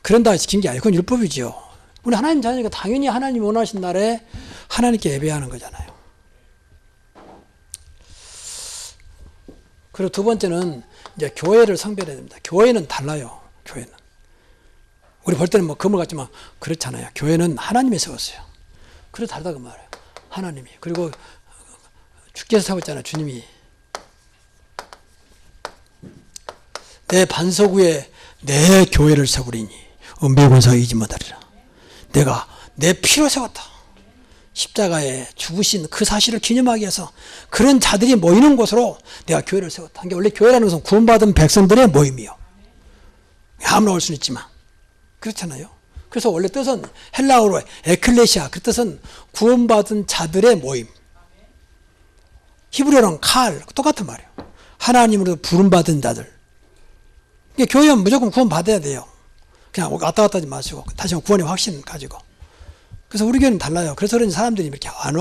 그런다 지킨 게 아니고 그건 율법이죠. 우리 하나님 자녀니까 당연히 하나님 원하신 날에 하나님께 예배하는 거잖아요. 그리고 두 번째는 이제 교회를 성별해야 됩니다. 교회는 달라요. 교회는 우리 볼 때는 금을 같지만 그렇잖아요. 교회는 하나님이 세웠어요. 그래서 다르다 그 말이에요. 하나님이. 그리고 주께서 세웠잖아요. 주님이. 내 반석 위에 내 교회를 세우리니 은밀군사가 이기지 못하리라. 내가 내 피로 세웠다. 십자가에 죽으신 그 사실을 기념하기 위해서 그런 자들이 모이는 곳으로 내가 교회를 세웠다. 원래 교회라는 것은 구원받은 백성들의 모임이요. 아무나 올 수는 있지만 그렇잖아요. 그래서 원래 뜻은 헬라어로 에클레시아, 그 뜻은 구원받은 자들의 모임. 히브리어는 칼, 똑같은 말이에요. 하나님으로 부름받은 자들. 교회는 무조건 구원받아야 돼요. 그냥 왔다 갔다 하지 마시고 다시 구원의 확신 가지고. 그래서 우리 교회는 달라요. 그래서 그런 사람들이 이렇게 안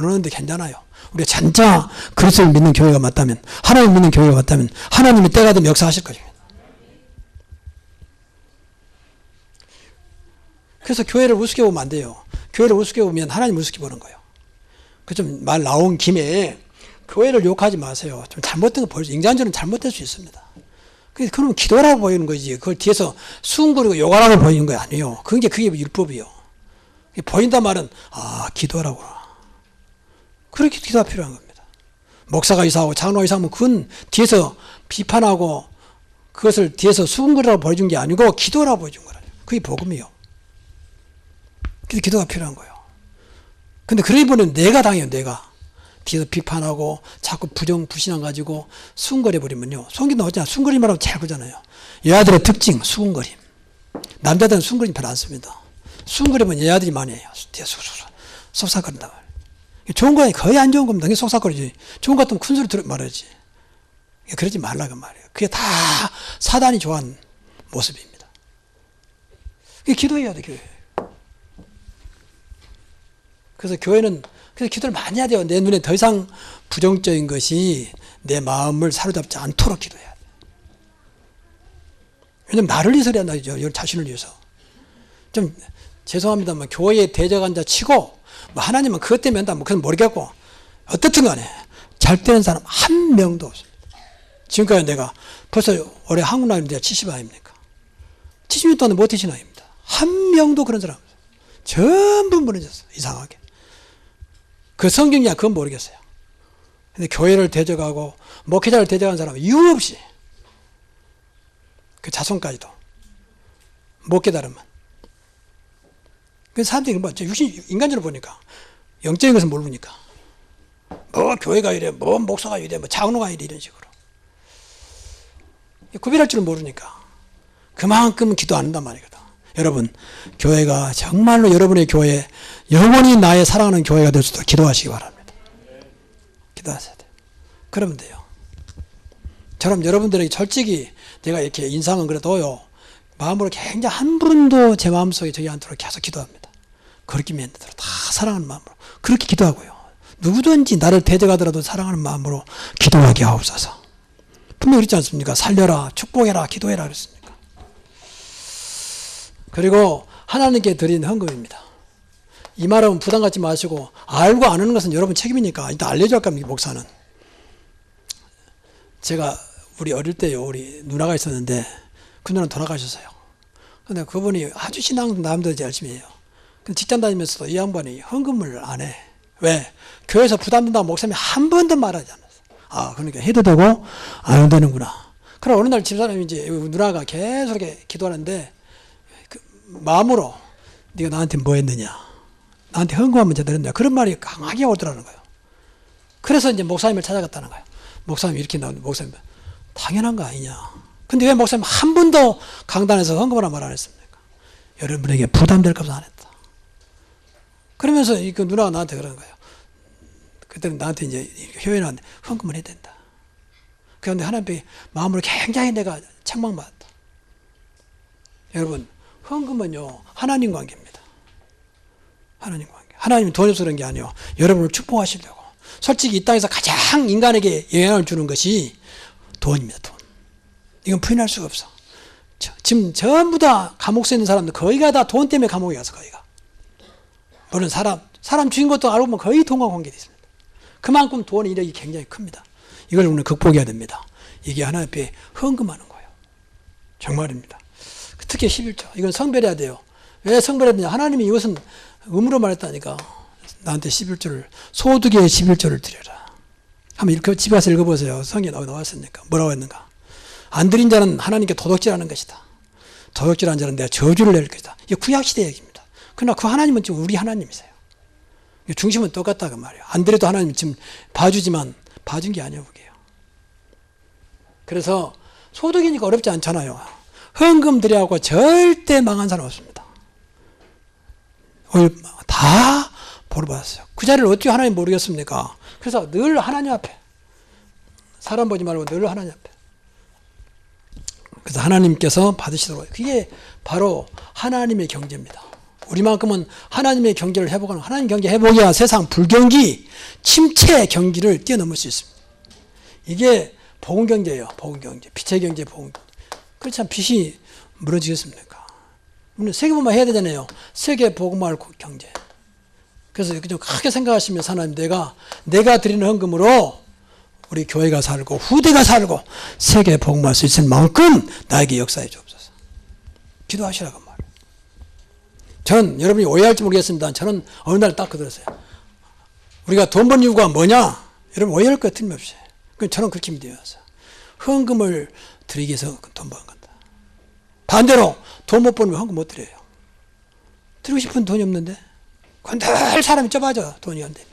오는데 괜찮아요. 우리가 진짜 그리스도를 믿는 교회가 맞다면, 하나님 믿는 교회가 맞다면 하나님이 때가 되면 역사하실 거죠. 그래서 교회를 우습게 보면 안 돼요. 교회를 우습게 보면 하나님 우습게 보는 거예요. 그 좀 말 나온 김에 교회를 욕하지 마세요. 좀 잘못된 거 보여줘. 인간적으로는 잘못될 수 있습니다. 그러면 기도라고 보이는 거지. 그걸 뒤에서 수군거리고 욕하라고 보이는 거 아니에요. 그게 율법이요. 보인단 말은, 기도라고. 그렇게 기도가 필요한 겁니다. 목사가 이사하고 장로가 이사하면 그건 뒤에서 비판하고 그것을 뒤에서 수군거리라고 보여준 게 아니고 기도라고 보여준 거라요. 그게 복음이요. 그래서 기도가 필요한 거예요. 근데 그러기 보면 내가 당해요, 내가. 뒤에서 비판하고 자꾸 부신앙 가지고 수군거려 버리면요. 송기도 나오잖아요. 수군거림 말하고 잘 그러잖아요. 여자들의 특징, 수군거림. 남자들은 수군거림 별로 안 씁니다. 수군거리면 여자들이 많이 해요. 뒤에서 속삭거린다 말이에요. 좋은 거 거의 안 좋은 겁니다. 속삭거리지. 좋은 거 같으면 큰 소리 말하지. 그러지 말라고 말이에요. 그게 다 사단이 좋아하는 모습입니다. 기도해야 돼, 교회. 그래서 교회는 그래서 기도를 많이 해야 돼요. 내 눈에 더 이상 부정적인 것이 내 마음을 사로잡지 않도록 기도해야 돼요. 왜냐면 나를 위해서 해야 한다죠. 자신을 위해서. 좀 죄송합니다만 교회에 대적한 자 치고 뭐 하나님은 그것 때문에 한다. 그건 모르겠고 어떻든 간에 잘 되는 사람 한 명도 없습니다. 지금까지 내가 벌써 올해 한국 나이는 70 아닙니까? 70년 동안 못 드신 나이입니다. 한 명도 그런 사람 없어요. 전부 무너졌어요. 이상하게. 그 성경이야 그건 모르겠어요. 근데 교회를 대적하고 목회자를 대적한 사람은 이유 없이 그 자손까지도 못 깨달으면 그 사람들이 뭐 인간적으로 보니까 영적인 것은 모르니까 뭐 교회가 이래 뭐 목사가 이래 뭐 장로가 이래 이런 식으로 구별할 줄 모르니까 그만큼 기도 안 한단 말이거든. 여러분 교회가 정말로 여러분의 교회 영원히 나의 사랑하는 교회가 될 수 있도록 기도하시기 바랍니다. 기도하셔야 돼요. 그러면 돼요. 저럼 여러분들에게 솔직히 내가 이렇게 인상은 그래도요 마음으로 굉장히 한 분도 제 마음속에 저기 않도록 계속 기도합니다. 그렇게 면대로 다 사랑하는 마음으로 그렇게 기도하고요. 누구든지 나를 대적하더라도 사랑하는 마음으로 기도하게 하옵소서. 분명히 그렇지 않습니까? 살려라, 축복해라, 기도해라 그랬습니까? 그리고 하나님께 드린 헌금입니다. 이 말은 부담 갖지 마시고 알고 안 하는 것은 여러분 책임이니까 일단 알려줄 겁니다. 목사는. 제가 우리 어릴 때요 우리 누나가 있었는데 그 누나는 돌아가셨어요. 근데 그분이 아주 신앙 남들 열심히 해요. 근데 직장 다니면서도 이 양반이 헌금을 안 해. 왜? 교회에서 부담된다고 목사님이 한 번도 말하지 않았어요. 그러니까 해도 되고 안 해도 되는구나. 그럼 어느 날 집사람이 이제 누나가 계속 이렇게 기도하는데 그 마음으로 네가 나한테 뭐 했느냐? 나한테 헌금하면 제대로 했느냐? 그런 말이 강하게 오더라는 거예요. 그래서 이제 목사님을 찾아갔다는 거예요. 목사님 이렇게 나오는데 목사님 당연한 거 아니냐? 근데 왜 목사님 한 번도 강단에서 헌금하라 말 안 했습니까? 여러분에게 부담될 것은 안 했다. 그러면서 그 누나가 나한테 그러는 거예요. 그때는 나한테 이제 효연한테 헌금을 해야 된다. 그런데 하나님께 마음으로 굉장히 내가 책망받았다. 여러분 헌금은요 하나님 관계입니다. 하나님 관계. 하나님이 돈이 없어 그런 게 아니에요. 여러분을 축복하시려고. 솔직히 이 땅에서 가장 인간에게 영향을 주는 것이 돈입니다. 돈. 이건 부인할 수가 없어. 지금 전부 다 감옥에 있는 사람들 거의가 다 돈 때문에 감옥에 가서 거의가. 물론 사람 주인 것도 알고 보면 거의 돈과 관계되어 있습니다. 그만큼 돈의 이력이 굉장히 큽니다. 이걸 우리는 극복해야 됩니다. 이게 하나님 앞에 헌금하는 거예요. 정말입니다. 특히 11조. 이건 성별해야 돼요. 왜 성별해야 되냐? 하나님이 이것은 의무로 말했다니까. 나한테 11조를 소득의 11조를 드려라. 한번 이렇게 집에 가서 읽어보세요. 성경에 나왔으니까. 뭐라고 했는가? 안 드린 자는 하나님께 도둑질하는 것이다. 도둑질하는 자는 내가 저주를 낼 것이다. 이게 구약시대 얘기입니다. 그러나 그 하나님은 지금 우리 하나님이세요. 중심은 똑같다고 말이에요. 안 드려도 하나님 지금 봐주지만 봐준 게 아니에요. 그게요. 그래서 소득이니까 어렵지 않잖아요. 헌금 드려하고 절대 망한 사람 없습니다. 오늘 다 보러받았어요. 그 자리를 어떻게 하나님 모르겠습니까? 그래서 늘 하나님 앞에 사람 보지 말고 늘 하나님 앞에 그래서 하나님께서 받으시도록 그게 바로 하나님의 경제입니다. 우리만큼은 하나님의 경제를 회복하는 하나님 경제 회복이야 세상 불경기 침체 경기를 뛰어넘을 수 있습니다. 이게 복음 경제예요. 복음 경제 빛의 경제 복음 경제. 그렇지 않으면 빛이 무너지겠습니까? 우리는 세계복음화 해야 되잖아요. 세계 복음화 경제. 그래서 좀 크게 생각하시면서 하나님 내가 드리는 헌금으로 우리 교회가 살고 후대가 살고 세계에 복음할 수 있을 만큼 나에게 역사해 주옵소서. 기도하시라고 말이에요. 저는 여러분이 오해할지 모르겠습니다. 저는 어느 날 딱 그들었어요. 우리가 돈 번 이유가 뭐냐? 여러분 오해할 것 틀림없이. 저는 그렇게 믿어요. 헌금을 드리기 위해서 돈 버는 건다. 반대로 돈 못 벌면 헌금 못 드려요. 드리고 싶은 돈이 없는데 그건 늘 사람이 좁아져. 돈이 안 되면.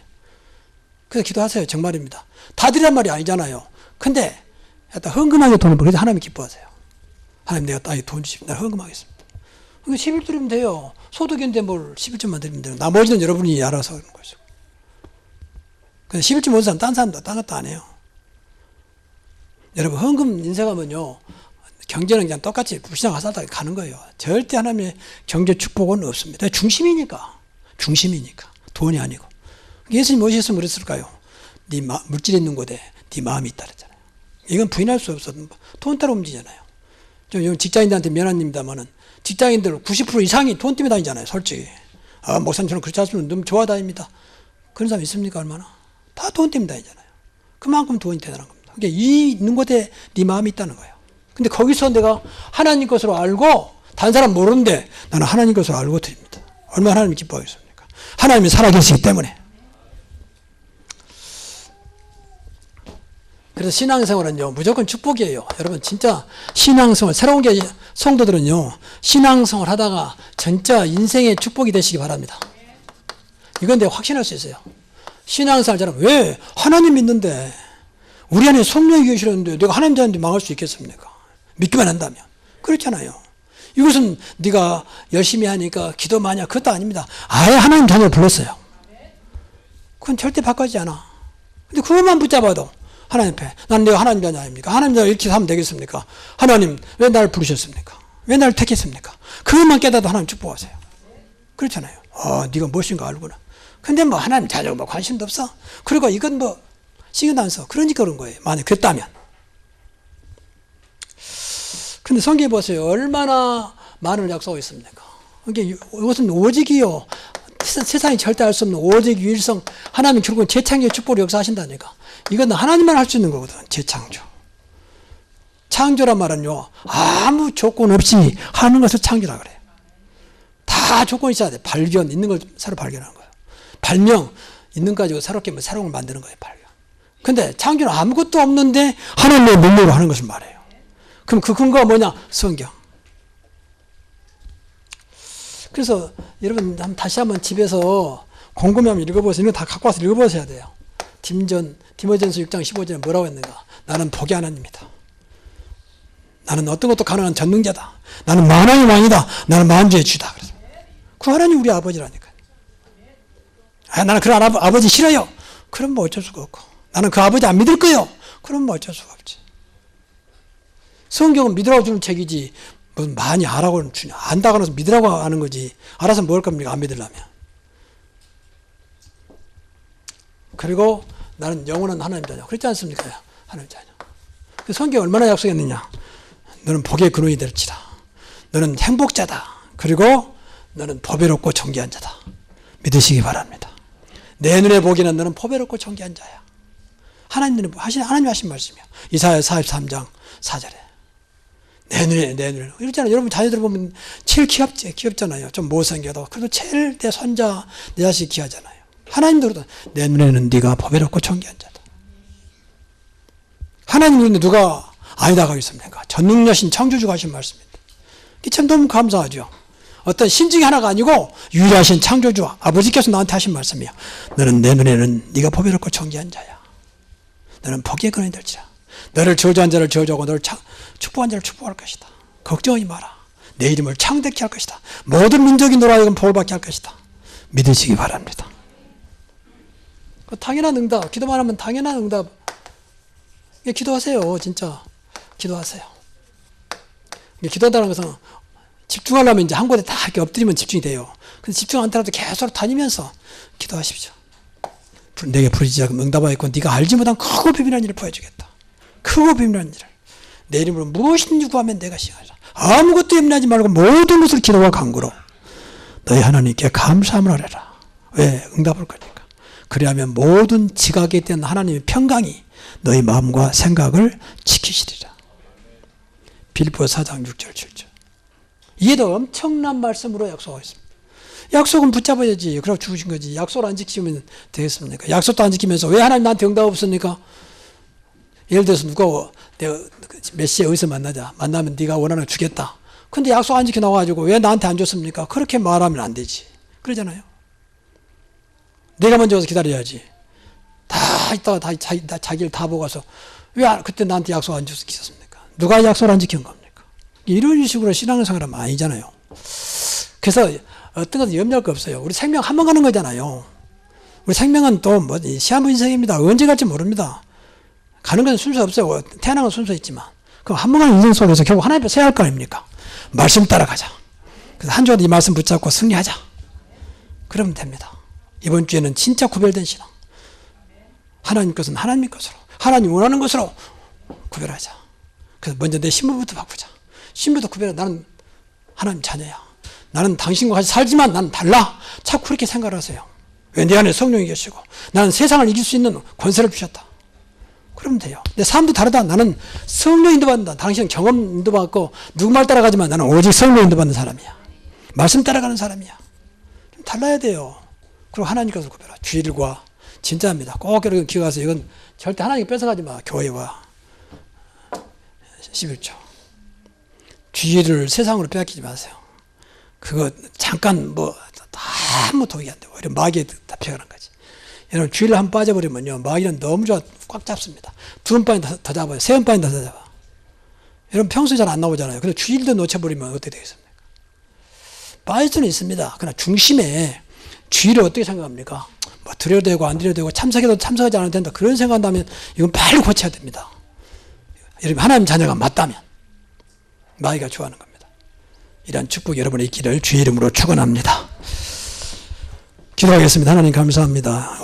그래서 기도하세요. 정말입니다. 다 드리란 말이 아니잖아요. 근데 하여튼 헌금하게 돈을 벌어서 하나님이 기뻐하세요. 하나님 내가 땅에 돈 주시면 내가 헌금하겠습니다. 11 드리면 돼요. 소득인데 뭘 11점만 드리면 돼요. 나머지는 여러분이 알아서 하는 거죠. 그래서 11점 모은 사람 딴 사람도 딴 것도 안 해요. 여러분 헌금 인생하면요. 경제는 그냥 똑같이 불신앙 살다가 가는 거예요. 절대 하나님의 경제 축복은 없습니다. 중심이니까. 돈이 아니고. 예수님 오셨으면 그랬을까요? 네 물질이 있는 곳에 네 마음이 있다 그랬잖아요. 이건 부인할 수 없어. 돈 따라 움직이잖아요. 좀 직장인들한테 미안합니다만은 직장인들 90% 이상이 돈 때문에 다니잖아요. 솔직히. 목사님 저는 그렇지 않습니다. 너무 좋아 다닙니다. 그런 사람 있습니까? 얼마나? 다 돈 때문에 다니잖아요. 그만큼 돈이 대단한 겁니다. 그러니까 이 있는 곳에 네 마음이 있다는 거예요. 근데 거기서 내가 하나님 것으로 알고 다른 사람 모르는데 나는 하나님 것으로 알고 드립니다. 얼마나 하나님이 기뻐하겠습니까? 하나님이 살아계시기 때문에. 그래서 신앙생활은요 무조건 축복이에요. 여러분 진짜 신앙생활 새로운 게 성도들은요 신앙생활 하다가 진짜 인생의 축복이 되시기 바랍니다. 이건 내가 확신할 수 있어요. 신앙생활 잘하면 왜 하나님 믿는데 우리 안에 성령이 계시는데 내가 하나님 자는데 망할 수 있겠습니까? 믿기만 한다면. 그렇잖아요. 이것은 네가 열심히 하니까 기도 많이 하냐 그것도 아닙니다. 아예 하나님 자녀를 불렀어요. 그건 절대 바꿔지지 않아. 근데 그것만 붙잡아도 하나님 앞에 난 내가 하나님 자녀 아닙니까? 하나님 자녀 이렇게 하면 되겠습니까? 하나님 왜 나를 부르셨습니까? 왜 나를 택했습니까? 그것만 깨닫도 하나님 축복하세요. 그렇잖아요. 네가 무엇인가 알구나. 근데 뭐 하나님 자녀가 뭐 관심도 없어? 그리고 이건 뭐 신경도 안 써. 그러니까 그런 거예요. 만약 그랬다면. 근데 성경에 보세요. 얼마나 많은 약속이 있습니까? 이것은 오직이요. 세상이 절대 알 수 없는 오직 유일성 하나님 결국은 재창조의 축복을 역사하신다니까. 이건 하나님만 할 수 있는 거거든. 재창조. 창조란 말은요. 아무 조건 없이 하는 것을 창조라 그래요. 다 조건이 있어야 돼. 발견, 있는 걸 새로 발견하는 거예요. 발명, 있는 거 가지고 새롭게 새로운 걸 만드는 거예요. 발견. 근데 창조는 아무것도 없는데 하나님의 능력으로 하는 것을 말해요. 그럼 그 근거가 뭐냐? 성경. 그래서 여러분 다시 한번 집에서 궁금하면 읽어보세요. 이거 다 갖고 와서 읽어보셔야 돼요. 디모전서 6장 15절에 뭐라고 했는가? 나는 복의 하나님이다. 나는 어떤 것도 가능한 전능자다. 나는 만왕의 왕이다. 나는 만주의 주다. 그래서 그 하나님 우리 아버지라니까요. 나는 그런 아버지 싫어요. 그럼 뭐 어쩔 수가 없고. 나는 그 아버지 안 믿을 거요. 그럼 뭐 어쩔 수가 없지. 성경은 믿으라고 주는 책이지 뭐 많이 알아고 주냐. 안다고 해서 믿으라고 하는 거지. 알아서 뭐 할 겁니까? 안 믿으려면. 그리고 나는 영원한 하나님 자녀. 그렇지 않습니까? 하나님 자녀. 성경이 얼마나 약속했느냐. 너는 복의 근원이 될지라. 너는 행복자다. 그리고 너는 보배롭고 존귀한 자다. 믿으시기 바랍니다. 내 눈에 보기에는 너는 보배롭고 존귀한 자야. 하나님 하신 말씀이야. 이사야 43장 4절에. 내 눈에. 이렇잖아요. 여러분 자녀들 보면 제일 귀엽잖아요. 좀 못생겨도. 그래도 제일 내 손자, 내 자식 귀하잖아요. 하나님도 내 눈에는 네가 보배롭고 존귀한 자다. 하나님 눈에 누가 아니다가 있습니까? 전능여신 창조주가 하신 말씀입니다. 이게 참 너무 감사하죠. 어떤 신증이 하나가 아니고 유일하신 창조주 아버지께서 나한테 하신 말씀이야. 너는 내 눈에는 네가 보배롭고 존귀한 자야. 너는 복의 근원이 될지라. 너를 저주한 자를 저주하고 너를 축복한 자를 축복할 것이다. 걱정하지 마라. 내 이름을 창대케 할 것이다. 모든 민족이 너로 하여금 복을 받게 할 것이다. 믿으시기 바랍니다. 당연한 응답. 기도만 하면 당연한 응답. 기도하세요. 진짜 기도하세요. 기도한다는 것은 집중하려면 이제 한 곳에 다 이렇게 엎드리면 집중이 돼요. 근데 집중 안 하더라도 계속 다니면서 기도하십시오. 내게 부르짖지 않고 응답하였고 네가 알지 못한 크고 비밀한 일을 보여주겠다. 크고 비밀한 일을 내 이름으로 무엇인지 구하면 내가 시행하리라. 아무것도 염려하지 말고 모든 것을 기도와 간구로 너희 하나님께 감사함을 하려라. 왜? 응답할 거니까. 그리하면 모든 지각에 대한 하나님의 평강이 너희 마음과 생각을 지키시리라. 빌립보서 4장 6절 7절. 이에도 엄청난 말씀으로 약속하고 있습니다. 약속은 붙잡아야지. 그러고 죽으신 거지. 약속을 안 지키면 되겠습니까? 약속도 안 지키면서 왜 하나님 나한테 응답 없습니까? 예를 들어서 누가 내가 몇 시에 어디서 만나자. 만나면 네가 원하는 걸 주겠다. 근데 약속 안 지켜 나와가지고 왜 나한테 안 줬습니까? 그렇게 말하면 안 되지. 그러잖아요. 내가 먼저 와서 기다려야지. 다 있다가 자기를 다 보고 가서 왜 그때 나한테 약속 안 지켰습니까? 누가 약속을 안 지킨 겁니까? 이런 식으로 신앙생활은 아니잖아요. 그래서 어떤 것은 염려할 거 없어요. 우리 생명 한 번 가는 거잖아요. 우리 생명은 또 뭐 시한부 인생입니다. 언제 갈지 모릅니다. 가는 건 순서 없어요. 태어난 건 순서 있지만. 그럼 한 번 가는 인생 속에서 결국 하나님 앞에 서야 할 거 아닙니까? 말씀 따라가자. 그래서 한 주간 이 말씀 붙잡고 승리하자. 그러면 됩니다. 이번 주에는 진짜 구별된 신앙. 하나님 것은 하나님 것으로, 하나님 원하는 것으로 구별하자. 그래서 먼저 내 신분부터 바꾸자. 신분부터 구별하자. 나는 하나님 자녀야. 나는 당신과 같이 살지만 나는 달라. 자꾸 그렇게 생각을 하세요. 왜 내 안에 성령이 계시고 나는 세상을 이길 수 있는 권세를 주셨다. 그러면 돼요. 내 삶도 다르다. 나는 성령 인도받는다. 당신은 경험 인도받고 누구 말 따라가지만 나는 오직 성령 인도받는 사람이야. 말씀 따라가는 사람이야. 좀 달라야 돼요. 그리고 하나님 것을 구별하자. 주일과 진짜입니다. 꼭 여러분 기억하세요. 이건 절대 하나님 뺏어가지 마. 교회와 11조. 주일을 세상으로 빼앗기지 마세요. 그거 잠깐 아무 도움이 안 되고 이런 마귀에 잡혀가는 거지. 여러분 주일을 한번 빠져버리면요. 마귀는 너무 좋아 꽉 잡습니다. 두 번 빠진다 더 잡아요. 세 번 빠진다 더 잡아. 여러분 평소에 잘 안 나오잖아요. 그래서 주일도 놓쳐버리면 어떻게 되겠습니까? 빠질 수는 있습니다. 그러나 중심에 주일을 어떻게 생각합니까? 뭐 드려도 되고 안 드려도 되고 참석해도 참석하지 않아도 된다. 그런 생각한다면 이건 빨리 고쳐야 됩니다. 여러분 하나님 자녀가 맞다면 마귀가 좋아하는 겁니다. 이러한 축복 여러분의 있기를 주의 이름으로 축원합니다. 기도하겠습니다. 하나님 감사합니다.